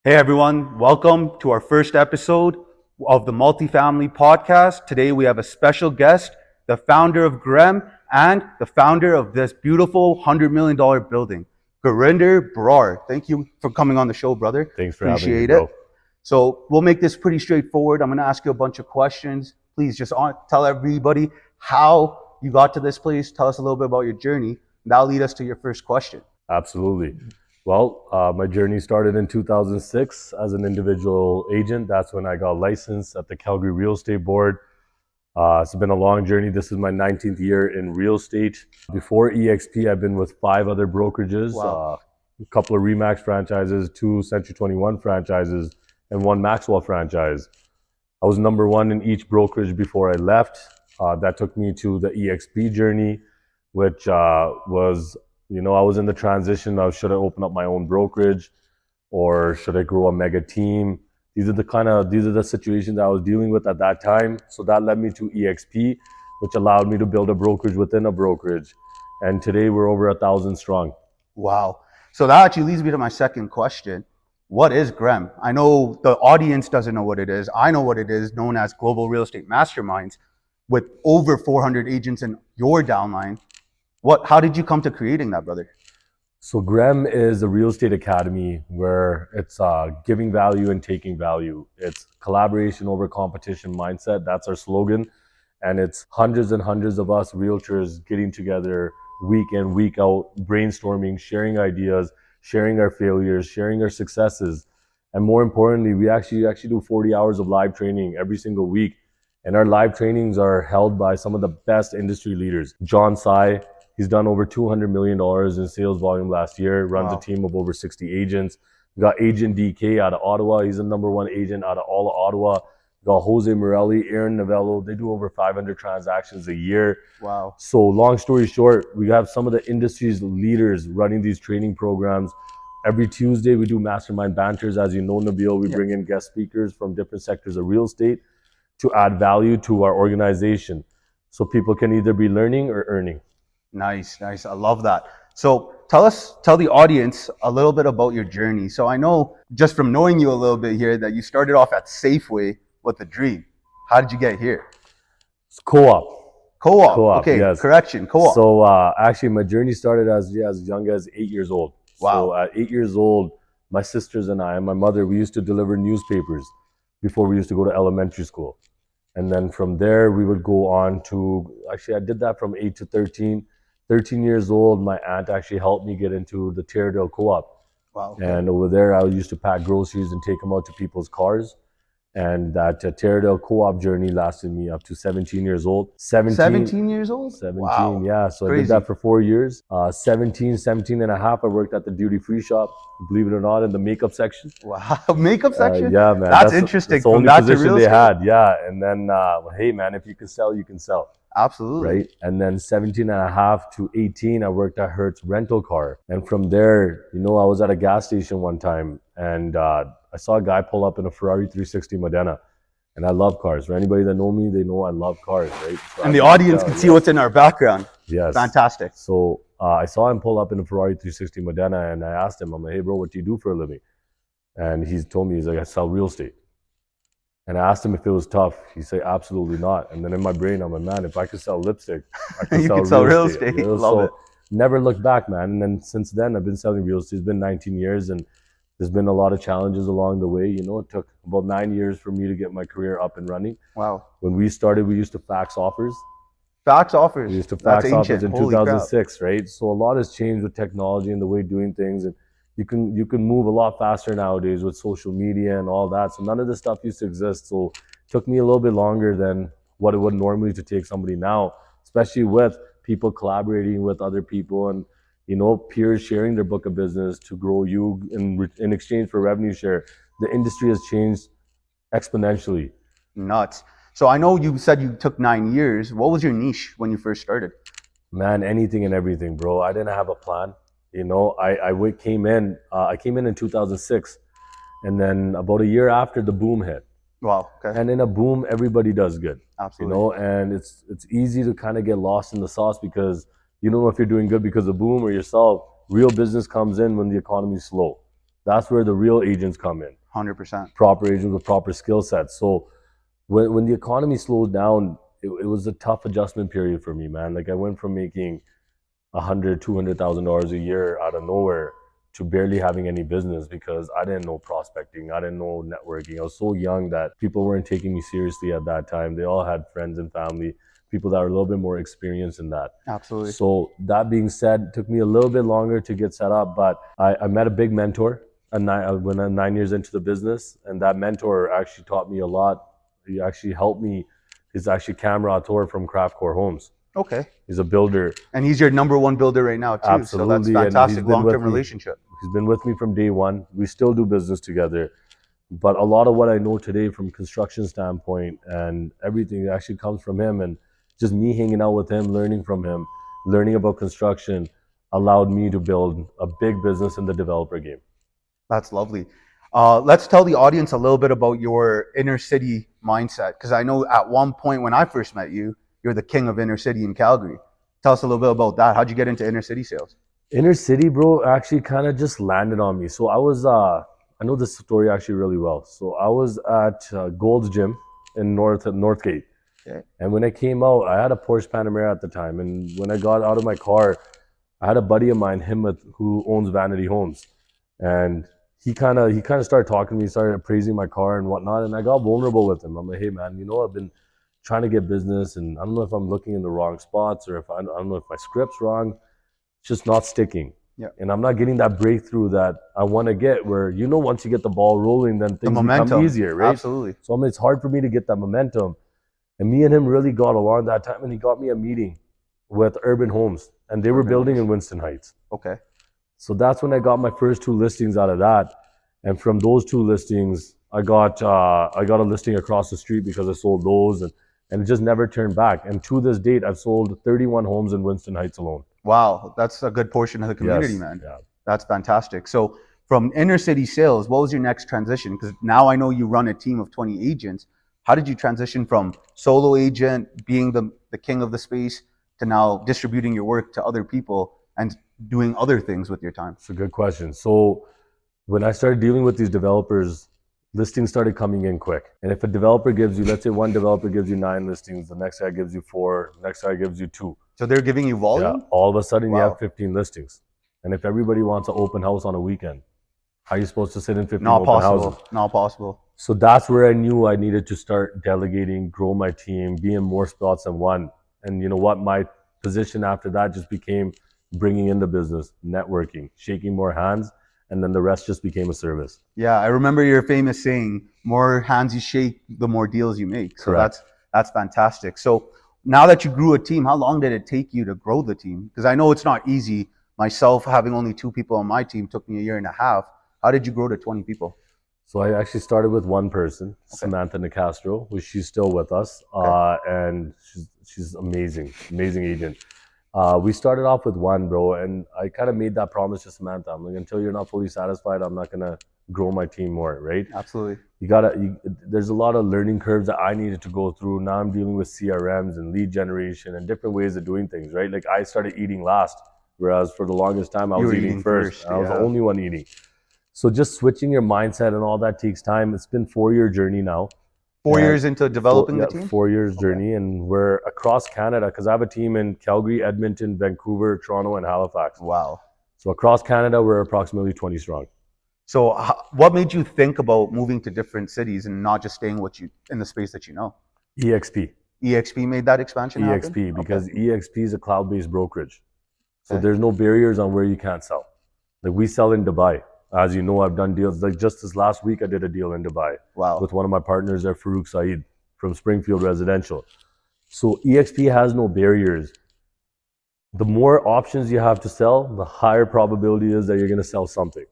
Hey everyone, welcome to our first episode of the Multifamily Podcast. Today we have a special guest, the founder of GREM and the founder of this beautiful $100 million building, Gurinder Brar. Thank you for coming on the show, brother. Thanks for Appreciate having me, bro. So we'll make this pretty straightforward. I'm going to ask you a bunch of questions. Please just tell everybody how you got to this place. Tell us a little bit about your journey. That'll lead us to your first question. Absolutely. Well, my journey started in 2006 as an individual agent. That's when I got licensed at the Calgary Real Estate Board. It's been a long journey. This is my 19th year in real estate. Before EXP, I've been with 5 other brokerages, Wow. A couple of Remax franchises, 2 Century 21 franchises, and 1 Maxwell franchise. I was number 1 in each brokerage before I left. That took me to the EXP journey, which was, I was in the transition of should I open up my own brokerage or should I grow a mega team? These are the situations I was dealing with at that time. So that led me to EXP, which allowed me to build a brokerage within a brokerage. And today we're over 1,000 strong. Wow. So that actually leads me to my second question. What is GREM? I know the audience doesn't know what it is. I know what it is, known as Global Real Estate Masterminds, with over 400 agents in your downline. How did you come to creating that, brother? So GREM is a real estate academy where it's giving value and taking value. It's collaboration over competition mindset. That's our slogan. And it's hundreds and hundreds of us realtors getting together week in, week out, brainstorming, sharing ideas, sharing our failures, sharing our successes. And more importantly, we actually do 40 hours of live training every single week. And our live trainings are held by some of the best industry leaders. John Sai, he's done over $200 million in sales volume last year, runs a team of over 60 agents. We got Agent DK out of Ottawa. He's the number 1 agent out of all of Ottawa. We got Jose Morelli, Aaron Novello. They do over 500 transactions a year. Wow. So long story short, we have some of the industry's leaders running these training programs. Every Tuesday, we do mastermind banters. As you know, Nabil, we bring in guest speakers from different sectors of real estate to add value to our organization. So people can either be learning or earning. Nice. I love that. So tell the audience a little bit about your journey. So I know just from knowing you a little bit here that you started off at Safeway with a dream. How did you get here? It's co-op. Co-op. Okay, yes. Correction. Co-op. So actually my journey started as young as 8 years old. Wow. So at 8 years old, my sisters and I and my mother, we used to deliver newspapers before we used to go to elementary school. And then from there, we would go on to, actually I did that from 8 to 13. 13 years old, my aunt actually helped me get into the Teardale Co-op. Wow. Okay. And over there, I used to pack groceries and take them out to people's cars. And that Teardale Co-op journey lasted me up to 17 years old. 17 years old? 17, wow. Yeah. So Crazy. I did that for 4 years. 17 and a half, I worked at the duty-free shop, believe it or not, in the makeup section. Wow, makeup section? Yeah, man. That's interesting. That's the only position they had, yeah. And then, hey, man, if you can sell, you can sell. Absolutely. Right? And then 17 and a half to 18, I worked at Hertz Rental Car. And from there, I was at a gas station one time and I saw a guy pull up in a Ferrari 360 Modena. And I love cars. For anybody that know me, they know I love cars, right? So and the audience can see what's in our background. Yes. Fantastic. So I saw him pull up in a Ferrari 360 Modena and I asked him, I'm like, hey bro, what do you do for a living? And he told me, he's like, I sell real estate. And I asked him if it was tough. He said, absolutely not. And then in my brain, I'm like, man, if I could sell lipstick, I could sell real estate. Love it. Never looked back, man. And then since then, I've been selling real estate. It's been 19 years and there's been a lot of challenges along the way. It took about 9 years for me to get my career up and running. Wow. When we started, we used to fax offers. Fax offers? We used to fax That's offers ancient. in 2006, right? So a lot has changed with technology and the way of doing things. And you can move a lot faster nowadays with social media and all that. So none of this stuff used to exist. So it took me a little bit longer than what it would normally to take somebody now, especially with people collaborating with other people and, peers sharing their book of business to grow you in exchange for revenue share. The industry has changed exponentially. Nuts. So I know you said you took 9 years. What was your niche when you first started? Man, anything and everything, bro. I didn't have a plan. I came in 2006, and then about a year after the boom hit. Wow. Okay. And in a boom, everybody does good. Absolutely. And it's easy to kind of get lost in the sauce because you don't know if you're doing good because of boom or yourself. Real business comes in when the economy's slow. That's where the real agents come in. 100%. Proper agents with proper skill sets. So when the economy slowed down, it was a tough adjustment period for me, man. Like I went from making $100,000-$200,000 a year out of nowhere to barely having any business because I didn't know prospecting, I didn't know networking. I was so young that people weren't taking me seriously at that time. They all had friends and family, people that were a little bit more experienced in that. Absolutely. So that being said, it took me a little bit longer to get set up, but I met a big mentor when I'm 9 years into the business, and that mentor actually taught me a lot. He actually helped me. He's actually Cam Rator from Craft Core Homes. Okay. He's a builder. And he's your number one builder right now, too. Absolutely. So that's fantastic. Long-term relationship. He's been with me from day one. We still do business together. But a lot of what I know today from construction standpoint and everything actually comes from him. And just me hanging out with him, learning from him, learning about construction allowed me to build a big business in the developer game. That's lovely. Let's tell the audience a little bit about your inner city mindset. Because I know at one point when I first met you, you're the king of inner city in Calgary. Tell us a little bit about that. How'd you get into inner city sales? Inner city, bro, actually kind of just landed on me. So I was, I know this story actually really well. So I was at Gold's Gym in Northgate. Okay. And when I came out, I had a Porsche Panamera at the time. And when I got out of my car, I had a buddy of mine, who owns Vanity Homes. And he kind of started talking to me, started appraising my car and whatnot. And I got vulnerable with him. I'm like, hey, man, I've been trying to get business, and I don't know if I'm looking in the wrong spots or if I don't know if my script's wrong. It's just not sticking. Yeah. And I'm not getting that breakthrough that I want to get where, once you get the ball rolling, then things become easier, right? Absolutely. So it's hard for me to get that momentum. And me and him really got along that time, and he got me a meeting with Urban Homes, and they were building in Winston Heights. Okay. So that's when I got my first 2 listings out of that. And from those 2 listings, I got a listing across the street because I sold those, and it just never turned back. And to this date, I've sold 31 homes in Winston Heights alone. Wow, that's a good portion of the community, Yes, man. yeah. That's fantastic. So from inner city sales, what was your next transition? Because now I know you run a team of 20 agents. How did you transition from solo agent, being the king of the space, to now distributing your work to other people and doing other things with your time? It's a good question. So when I started dealing with these developers, listings started coming in quick. And if a developer gives you, let's say one developer gives you 9 listings, the next guy gives you 4, the next guy gives you 2. So they're giving you volume? Yeah, all of a sudden Wow. you have 15 listings. And if everybody wants an open house on a weekend, how are you supposed to sit in 15 Not open possible. houses? Not possible. So that's where I knew I needed to start delegating, grow my team, be in more spots than one. And you know what? My position after that just became bringing in the business, networking, shaking more hands, and then the rest just became a service. Yeah, I remember your famous saying, more hands you shake, the more deals you make. So Correct. that's fantastic. So now that you grew a team, how long did it take you to grow the team? Because I know it's not easy. Myself, having only 2 people on my team, took me a year and a half. How did you grow to 20 people? So I actually started with one person, Samantha Nicastro, which she's still with us, and she's amazing agent. We started off with 1, bro, and I kind of made that promise to Samantha. I'm like, until you're not fully satisfied, I'm not gonna grow my team more, right? Absolutely. There's a lot of learning curves that I needed to go through. Now I'm dealing with CRMs and lead generation and different ways of doing things, right? Like I started eating last, whereas for the longest time I was eating first. I was the only one eating. So just switching your mindset and all that takes time. It's been a 4-year journey now. 4 years into developing the team? 4 years journey, and we're across Canada because I have a team in Calgary, Edmonton, Vancouver, Toronto, and Halifax. Wow. So across Canada, we're approximately 20 strong. So what made you think about moving to different cities and not just staying in the space that you know? EXP. EXP made that expansion happen? EXP, because EXP is a cloud-based brokerage. So there's no barriers on where you can't sell. Like we sell in Dubai. As you know, I've done deals. Like just this last week, I did a deal in Dubai. Wow. With one of my partners there, Farouk Saeed from Springfield Residential. So EXP has no barriers. The more options you have to sell, the higher probability is that you're going to sell something,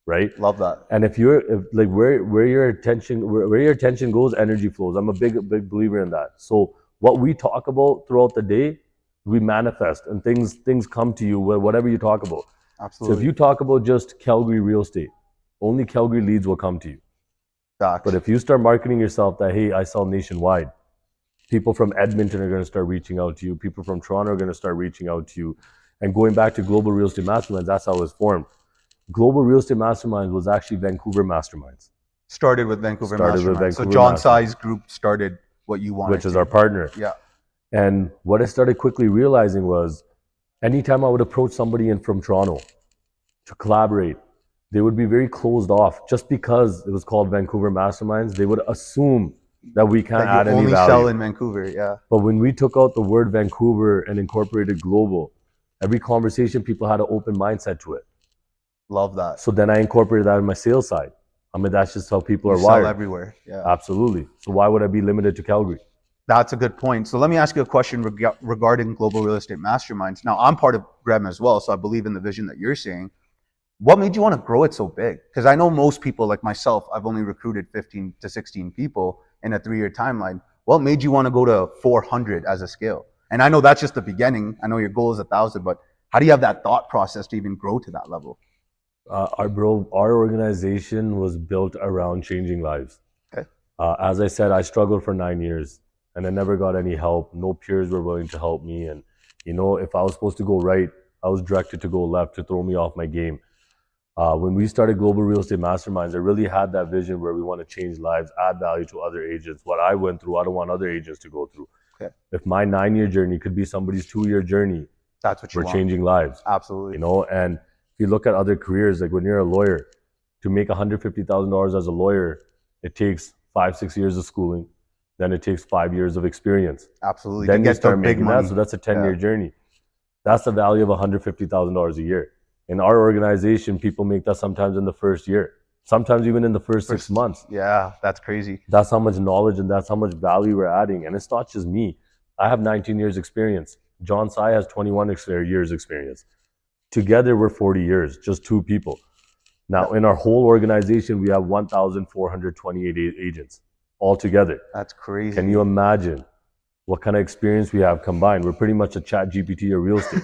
right? Love that. And if where your attention goes, energy flows. I'm a big believer in that. So what we talk about throughout the day, we manifest, and things come to you whatever you talk about. Absolutely. So if you talk about just Calgary real estate, only Calgary leads will come to you. Facts. But if you start marketing yourself that, hey, I sell nationwide, people from Edmonton are going to start reaching out to you. People from Toronto are going to start reaching out to you. And going back to Global Real Estate Masterminds, that's how it was formed. Global Real Estate Masterminds was actually Vancouver Masterminds. Started with Vancouver Started with Mastermind. So Vancouver John Mastermind. Sai's group started what you wanted, Which is our partner. Yeah. And what I started quickly realizing was, anytime I would approach somebody in from Toronto to collaborate, they would be very closed off. Just because it was called Vancouver Masterminds, they would assume that we can't That add you any only value. sell in Vancouver, yeah. But when we took out the word Vancouver and incorporated global, every conversation, people had an open mindset to it. Love that. So then I incorporated that in my sales side. I mean, that's just how people are You wired. sell everywhere, yeah. Absolutely. So why would I be limited to Calgary? That's a good point. So let me ask you a question regarding Global Real Estate Masterminds. Now, I'm part of GREM as well, so I believe in the vision that you're saying. What made you want to grow it so big? Because I know most people, like myself, I've only recruited 15 to 16 people in a 3-year timeline. What made you want to go to 400 as a scale? And I know that's just the beginning. I know your goal is 1,000, but how do you have that thought process to even grow to that level? Our organization was built around changing lives. Okay. As I said, I struggled for 9 years and I never got any help. No peers were willing to help me. And, you know, if I was supposed to go right, I was directed to go left to throw me off my game. When we started Global Real Estate Masterminds, I really had that vision where we want to change lives, add value to other agents. What I went through, I don't want other agents to go through. Okay. If my 9-year journey could be somebody's 2-year journey, that's what you want. We're changing lives. Absolutely. You know, and if you look at other careers, like when you're a lawyer, to make $150,000 as a lawyer, it takes 5-6 years of schooling. Then it takes 5 years of experience. Absolutely. Then you start start making money. that. So that's a 10-year journey. That's the value of $150,000 a year. In our organization, people make that sometimes in the first year, sometimes even in the first 6 months. Yeah, that's crazy. That's how much knowledge and that's how much value we're adding. And it's not just me. I have 19 years experience. John Sai has 21 years experience. Together, we're 40 years, just 2 people. Now, in our whole organization, we have 1,428 agents all together. That's crazy. Can you imagine what kind of experience we have combined? We're pretty much a chat GPT of real estate.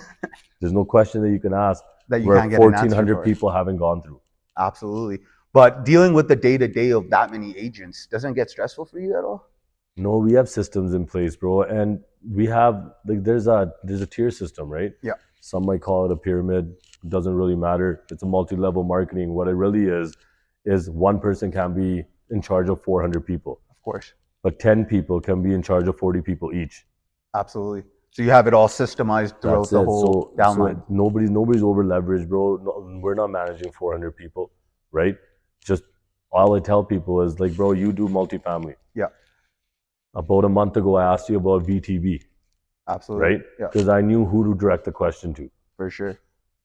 There's no question that you can ask that you where can't get an answer 1,400 for. people haven't gone through. Absolutely. But dealing with the day-to-day of that many agents, doesn't it get stressful for you at all? No, we have systems in place, bro. And we have, like, there's a tier system, right? Yeah. Some might call it a pyramid. It doesn't really matter. It's a multi-level marketing. What it really is one person can be in charge of 400 people. Of course. But 10 people can be in charge of 40 people each. Absolutely. So you have it all systemized throughout the whole downline. So nobody's over leveraged, bro. No, we're not managing 400 people, right? Just all I tell people is, like, bro, you do multifamily. Yeah. About a month ago, I asked you about VTB. Absolutely. Right? Yeah. Because I knew who to direct the question to. For sure.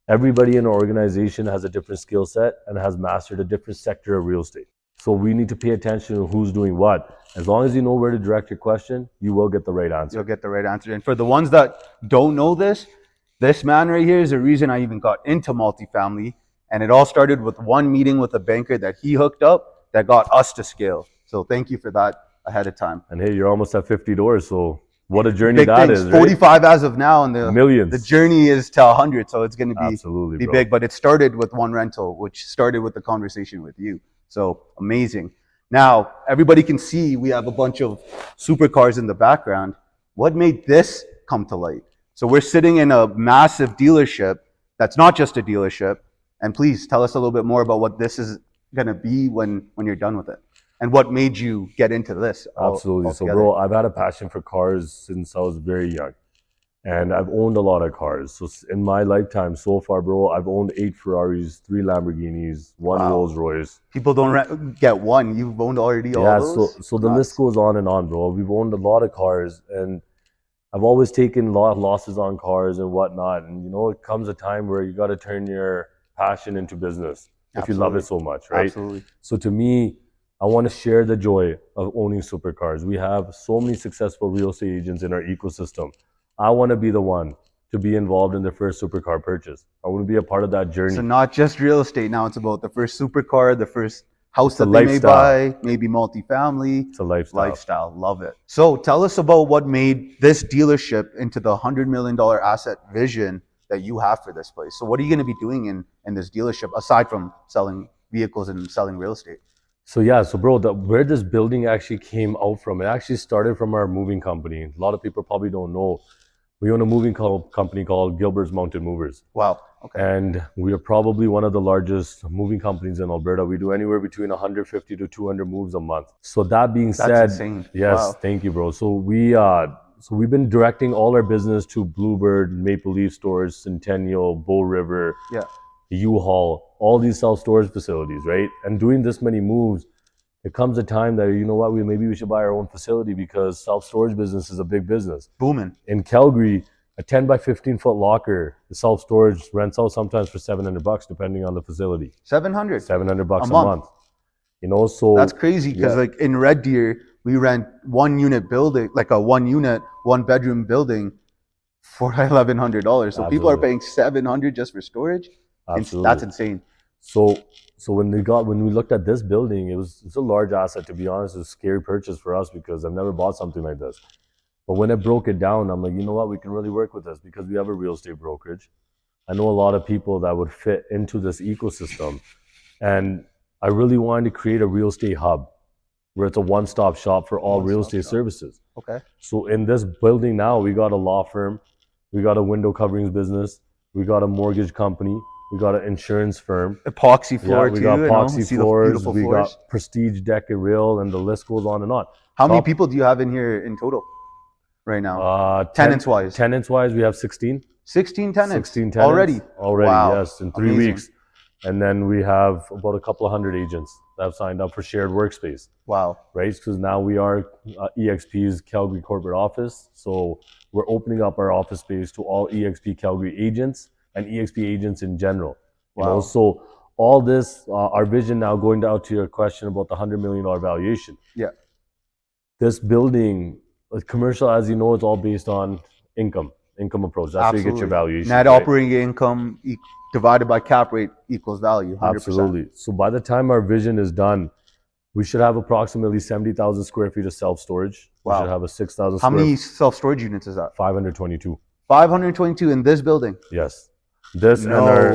Everybody in our organization has a different skill set and has mastered a different sector of real estate. So we need to pay attention to who's doing what. As long as you know where to direct your question, you will get the right answer. You'll get the right answer. And for the ones that don't know this man right here is the reason I even got into multifamily. And it all started with one meeting with a banker that he hooked up that got us to scale. So thank you for that ahead of time. And hey, you're almost at 50 doors. So what a journey Big that things. is, right? 45 as of now, and the millions. The journey is to 100, so it's going to be Absolutely, bro. big. But it started with one rental, which started with the conversation with you. So amazing. Now everybody can see we have a bunch of supercars in the background. What made this come to light? So we're sitting in a massive dealership that's not just a dealership. And please tell us a little bit more about what this is going to be when you're done with it. And what made you get into this? Absolutely. So, bro, I've had a passion for cars since I was very young. And I've owned a lot of cars. So in my lifetime so far, bro, I've owned 8 Ferraris, 3 Lamborghinis, 1 Rolls Royce. People don't get one. You've owned already all those? Yeah, so the list goes on and on, bro. We've owned a lot of cars. And I've always taken a lot of losses on cars and whatnot. And, you know, it comes a time where you got to turn your passion into business if you love it so much, right? Absolutely. So to me, I want to share the joy of owning supercars. We have so many successful real estate agents in our ecosystem. I want to be the one to be involved in their first supercar purchase. I want to be a part of that journey. So not just real estate now, it's about the first supercar, the first house that they may buy, maybe multifamily. It's a lifestyle. Love it. So tell us about what made this dealership into the $100 million asset vision that you have for this place. So what are you going to be doing in this dealership aside from selling vehicles and selling real estate? So yeah, so bro, where this building actually came out from, it actually started from our moving company. A lot of people probably don't know. We own a moving company called Gilbert's Mountain Movers. Wow. Okay. And we are probably one of the largest moving companies in Alberta. We do anywhere between 150 to 200 moves a month. So that being said, That's insane. yes, Wow. thank you, bro. So we've been directing all our business to Bluebird, Maple Leaf Stores, Centennial, Bow River, Yeah. U-Haul, all these self-storage facilities, right? And doing this many moves, there comes a time that, you know what, maybe we should buy our own facility because self-storage business is a big business. Booming. In Calgary, a 10 by 15 foot locker, the self-storage rents out sometimes for $700 depending on the facility. 700. $700 a month. You know, so that's crazy because like in Red Deer, we rent 1 unit building, like a 1 unit, 1 bedroom building for $1,100. So people are paying $700 just for storage. Absolutely. That's insane. So when we looked at this building, it's a large asset, to be honest. It was a scary purchase for us because I've never bought something like this. But when I broke it down, I'm like, you know what, we can really work with this because we have a real estate brokerage. I know a lot of people that would fit into this ecosystem. And I really wanted to create a real estate hub where it's a one-stop shop for all real estate services. Okay. So in this building now, we got a law firm, we got a window coverings business, we got a mortgage company, we got an insurance firm. Epoxy floor too. We got epoxy floors, we floors. got prestige deck and rail, and the list goes on and on. How many people do you have in here in total right now? Tenants-wise? Tenants-wise, we have 16. 16 tenants? 16 tenants. Already? Wow. Yes, in 3 weeks. And then we have about a couple of hundred agents that have signed up for shared workspace. Wow. Right? Because now we are EXP's Calgary corporate office. So we're opening up our office space to all EXP Calgary agents and EXP agents in general. Wow. You know, so all this, our vision now, going out to your question about the $100 million valuation. Yeah. This building, commercial, as you know, it's all based on income approach. That's where you get your valuation. Net operating income divided by cap rate equals value. 100%. Absolutely. So by the time our vision is done, we should have approximately 70,000 square feet of self-storage. Wow. We should have a 6,000 How many self-storage units is that? 522. 522 in this building? Yes. This we're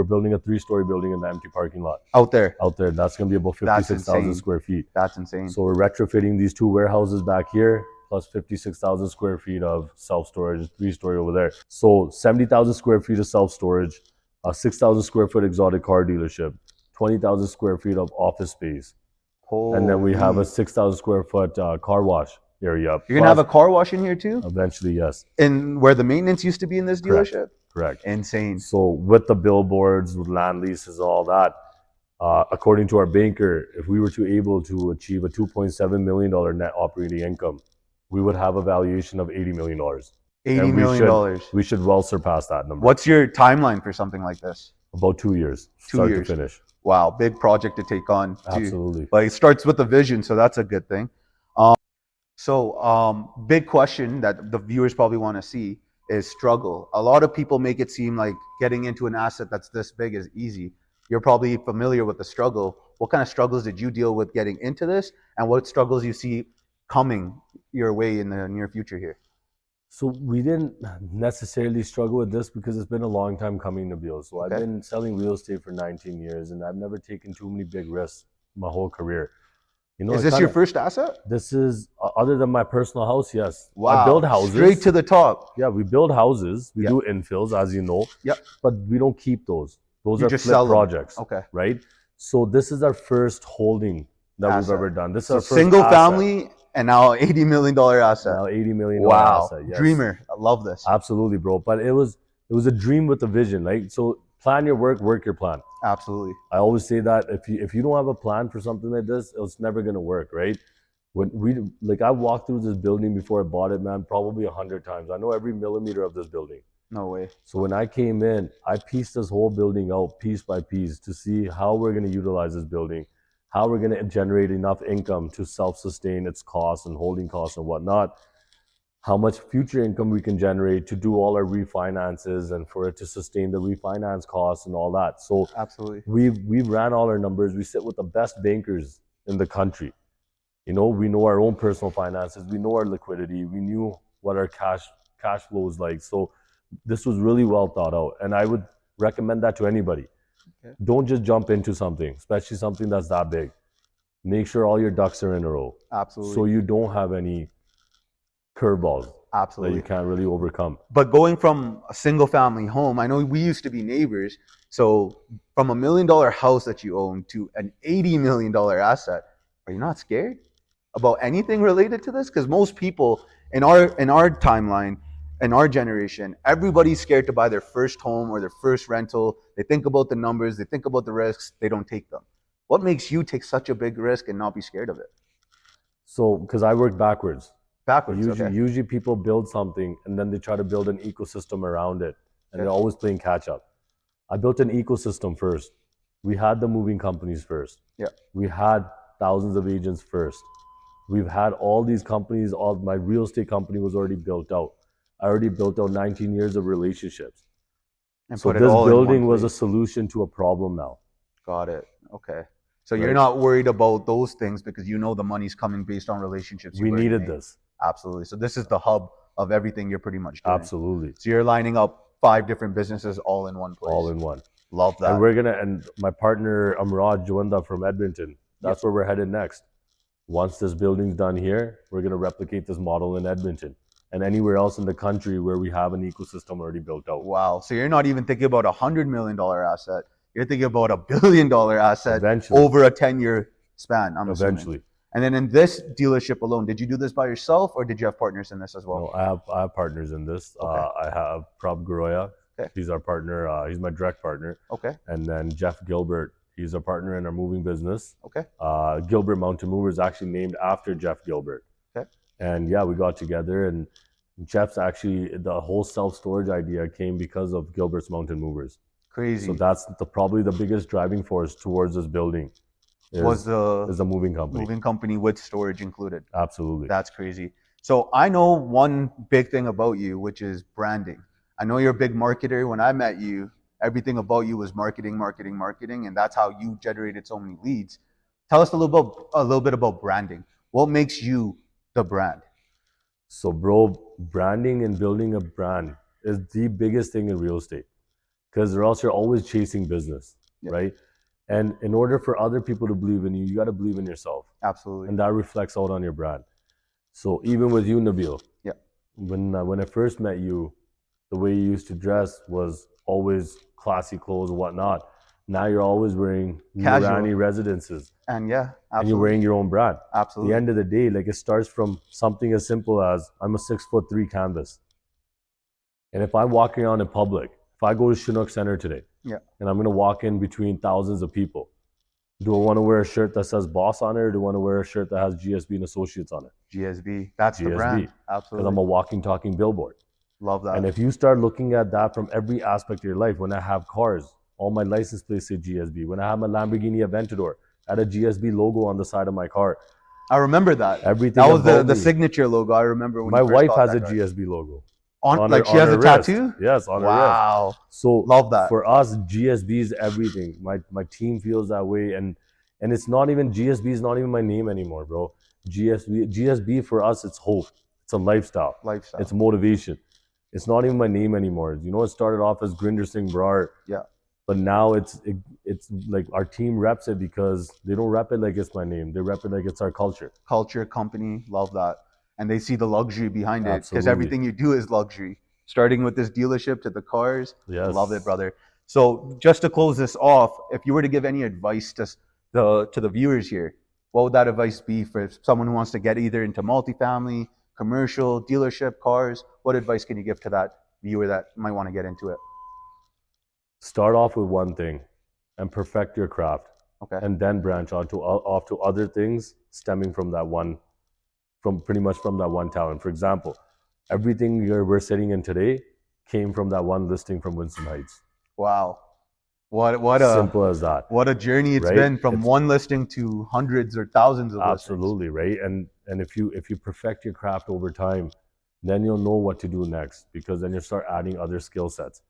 building a 3-story building in the empty parking lot. Out there? Out there. That's going to be about 56,000 square feet. That's insane. So we're retrofitting these 2 warehouses back here, plus 56,000 square feet of self-storage, 3-story over there. So 70,000 square feet of self-storage, a 6,000 square foot exotic car dealership, 20,000 square feet of office space. And then we have a 6,000 square foot car wash area. You're going to have a car wash in here too? Eventually, yes. And where the maintenance used to be in this dealership? Correct. Insane. So with the billboards, with land leases, all that, according to our banker, if we were to able to achieve a $2.7 million net operating income, we would have a valuation of $80 million. $80 million. We should well surpass that number. What's your timeline for something like this? About 2 years. 2 years. Start to finish. Wow, big project to take on. Too. Absolutely. But it starts with a vision, so that's a good thing. Big question that the viewers probably want to see is struggle. A lot of people make it seem like getting into an asset that's this big is easy. You're probably familiar with the struggle. What kind of struggles did you deal with getting into this, and what struggles you see coming your way in the near future here? So we didn't necessarily struggle with this because it's been a long time coming to Nabil. So I've been selling real estate for 19 years and I've never taken too many big risks my whole career. You know, is this your first asset? This is, other than my personal house, yes. Wow. I build houses. Straight to the top. Yeah, we build houses. We do infills, as you know. Yep. But we don't keep those. Those are just flip projects. Okay. Right? So this is our first holding that we've ever done. This is our first single family. And now $80 million asset. Now $80 million asset. Yes. Dreamer. I love this. Absolutely, bro. But it was a dream with a vision, right? So plan your work your plan. Absolutely. I always say that if you don't have a plan for something like this, it's never gonna work, right? When I walked through this building before I bought it, man, probably 100 times. I know every millimeter of this building. No way. So when I came in, I pieced this whole building out piece by piece to see how we're gonna utilize this building, how we're going to generate enough income to self-sustain its costs and holding costs and whatnot, how much future income we can generate to do all our refinances and for it to sustain the refinance costs and all that. So absolutely, we've ran all our numbers. We sit with the best bankers in the country. You know, we know our own personal finances. We know our liquidity. We knew what our cash flow is like. So this was really well thought out. And I would recommend that to anybody. Okay. Don't just jump into something, especially something that's that big. Make sure all your ducks are in a row. Absolutely. So you don't have any curveballs that Absolutely. you can't really overcome. But going from a single family home, I know we used to be neighbors. So from $1 million house that you own to an $80 million asset, are you not scared about anything related to this? Because most people in our timeline, in our generation, everybody's scared to buy their first home or their first rental. They think about the numbers, they think about the risks, they don't take them. What makes you take such a big risk and not be scared of it? So, because I work backwards. Backwards, Usually people build something and then they try to build an ecosystem around it, and they're always playing catch up. I built an ecosystem first. We had the moving companies first. Yeah. We had thousands of agents first. We've had all these companies. All my real estate company was already built out. I already built out 19 years of relationships. And so put it this all in building one was a place. solution to a problem now. Got it. Okay. So Right. you're not worried about those things because you know the money's coming based on relationships. We needed this. Absolutely. So this is the hub of everything you're pretty much doing. Absolutely. So you're lining up 5 different businesses all in one place. All in one. Love that. And my partner Amrad Jawanda from Edmonton, that's where we're headed next. Once this building's done here, we're going to replicate this model in Edmonton and anywhere else in the country where we have an ecosystem already built out. Wow. So you're not even thinking about $100 million asset. You're thinking about $1 billion asset Eventually. over a 10-year span, I'm assuming. Eventually. And then in this dealership alone, did you do this by yourself or did you have partners in this as well? No, I have partners in this. Okay. I have Prab Garoya. Okay. He's our partner. He's my direct partner. Okay. And then Jeff Gilbert. He's a partner in our moving business. Okay. Gilbert Mountain Mover is actually named after Jeff Gilbert. Okay. And yeah, we got together, and Jeff's actually, the whole self-storage idea came because of Gilbert's Mountain Movers. Crazy. So that's probably the biggest driving force towards this building. Is the moving company. Moving company with storage included. Absolutely. That's crazy. So I know one big thing about you, which is branding. I know you're a big marketer. When I met you, everything about you was marketing, marketing, marketing, and that's how you generated so many leads. Tell us a little bit about branding. What makes you the brand? So, bro, branding and building a brand is the biggest thing in real estate, because or else you're always chasing business, right? And in order for other people to believe in you, you got to believe in yourself. Absolutely. And that reflects out on your brand. So even with you, Nabil, when I first met you, the way you used to dress was always classy clothes and whatnot. Now you're always wearing Noorani residences. And absolutely. And you're wearing your own brand. Absolutely. At the end of the day, like, it starts from something as simple as I'm a 6'3" canvas. And if I'm walking around in public, if I go to Chinook Center today, and I'm going to walk in between thousands of people, do I want to wear a shirt that says Boss on it, or do I want to wear a shirt that has GSB and Associates on it? GSB. That's the brand. Absolutely. Because I'm a walking, talking billboard. Love that. And if you start looking at that from every aspect of your life, when I have cars, all my license plates say GSB. When I have my Lamborghini Aventador, I had a GSB logo on the side of my car. I remember that. Everything. That was the signature logo. I remember when my wife has a GSB logo. She has a tattoo? Yes, on her wrist. Wow. So love that. For us, GSB is everything. My team feels that way, and it's not even, GSB is not even my name anymore, bro. GSB for us, it's hope. It's a lifestyle. It's motivation. It's not even my name anymore. You know, it started off as Gurinder Brar. Yeah. But now it's like our team reps it because they don't rep it like it's my name. They rep it like it's our culture. Culture, company, love that. And they see the luxury behind it, because Absolutely. everything you do is luxury. Starting with this dealership to the cars. Yes. Love it, brother. So just to close this off, if you were to give any advice to the viewers here, what would that advice be for someone who wants to get either into multifamily, commercial, dealership, cars? What advice can you give to that viewer that might want to get into it? Start off with one thing and perfect your craft. Okay. And then branch off to other things stemming from that one, from that one talent. For example, everything we're sitting in today came from that one listing from Winston Heights. Wow. What a simple as that. What a journey it's been from one listing to hundreds or thousands of listings. Absolutely, right? And if you perfect your craft over time, then you'll know what to do next, because then you start adding other skill sets.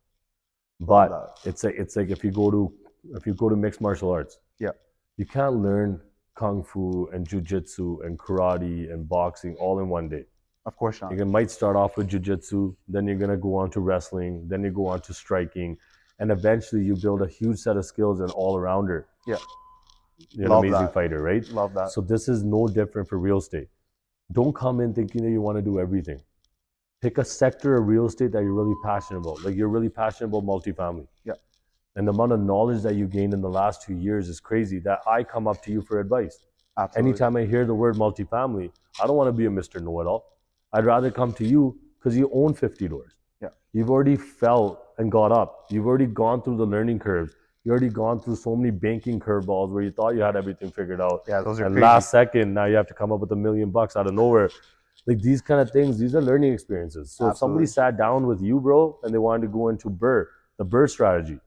But it's like if you go to mixed martial arts, you can't learn kung fu and jiu-jitsu and karate and boxing all in one day. Of course not. You might start off with jiu-jitsu, then you're going to go on to wrestling, then you go on to striking, and eventually you build a huge set of skills and all-arounder. Yeah. You're an amazing fighter, right? Love that. So this is no different for real estate. Don't come in thinking that you want to do everything. Pick a sector of real estate that you're really passionate about. Like you're really passionate about multifamily. Yeah. And the amount of knowledge that you gained in the last 2 years is crazy that I come up to you for advice. Absolutely. Anytime I hear the word multifamily, I don't want to be a Mr. Know-it-all. I'd rather come to you because you own 50 doors. Yeah. You've already felt and got up. You've already gone through the learning curves. You've already gone through so many banking curveballs where you thought you had everything figured out. Yeah, those are and crazy. last second, now you have to come up with $1 million out of nowhere. Like these kind of things, these are learning experiences. So Absolutely. if somebody sat down with you, bro, and they wanted to go into the BRRRR strategy,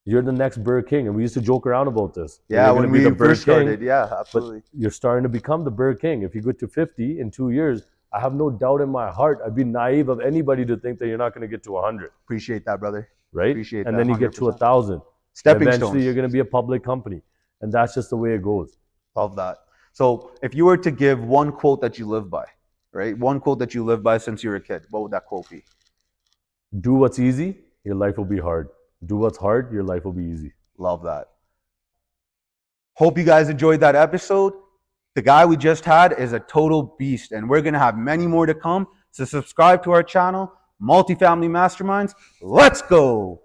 you're the next BRRRR king. And we used to joke around about this. Yeah, when we first started. Yeah, absolutely. But you're starting to become the BRRRR king. If you go to 50 in 2 years, I have no doubt in my heart, I'd be naive of anybody to think that you're not going to get to 100. Appreciate that, brother. Right? Appreciate and that. then you get to 100%. 1,000. Stepping Eventually, stones. you're going to be a public company. And that's just the way it goes. Love that. So if you were to give one quote that you live by, right? One quote that you live by since you were a kid, what would that quote be? Do what's easy, your life will be hard. Do what's hard, your life will be easy. Love that. Hope you guys enjoyed that episode. The guy we just had is a total beast, and we're going to have many more to come. So subscribe to our channel, Multifamily Masterminds. Let's go.